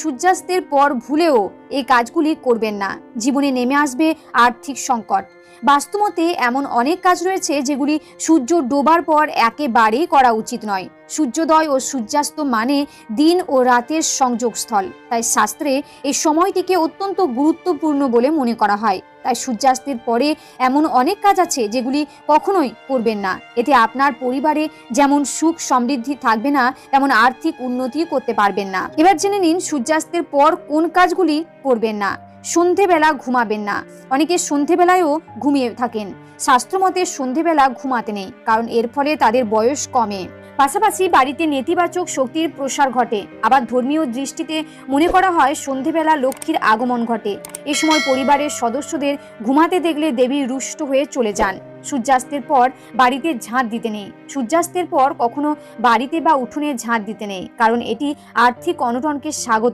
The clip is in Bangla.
সূর্যাস্তের পর ভুলেও এই কাজগুলি করবেন না, জীবনে নেমে আসবে আর্থিক সংকট। বাস্তুমতে এমন অনেক কাজ রয়েছে যেগুলি সূর্য ডোবার পর একেবারেই করা উচিত নয়। সূর্যোদয় ও সূর্যাস্ত মানে দিন ও রাতের সংযোগস্থল, তাই শাস্ত্রে এই সময়টিকে অত্যন্ত গুরুত্বপূর্ণ বলে মনে করা হয়। তাই সূর্যাস্তের পরে এমন অনেক কাজ আছে যেগুলি কখনোই করবেন না। এতে আপনার পরিবারে যেমন সুখ সমৃদ্ধি থাকবে না, তেমন আর্থিক উন্নতি করতে পারবেন না। এবার জেনে নিন সূর্যাস্তের পর কোন কাজগুলি করবেন না। সন্ধেবেলা ঘুমাবেন না। অনেকে সন্ধেবেলায়ও ঘুমিয়ে থাকেন। শাস্ত্রমতে সন্ধেবেলা ঘুমাতে নেই, কারণ এর ফলে তাদের বয়স কমে। পাশাপাশি বাড়িতে নেতিবাচক শক্তির প্রসার ঘটে। আবার ধর্মীয় দৃষ্টিতে মনে করা হয় সন্ধেবেলা লক্ষ্মীর আগমন ঘটে। এ সময় পরিবারের সদস্যদের ঘুমাতে দেখলে দেবী রুষ্ট হয়ে চলে যান। সূর্যাস্তের পর বাড়িতে ঝাঁট দিতে নেই। সূর্যাস্তের পর কখনো বাড়িতে বা উঠোনে ঝাঁট দিতে নেই, কারণ এটি আর্থিক অনটনকে স্বাগত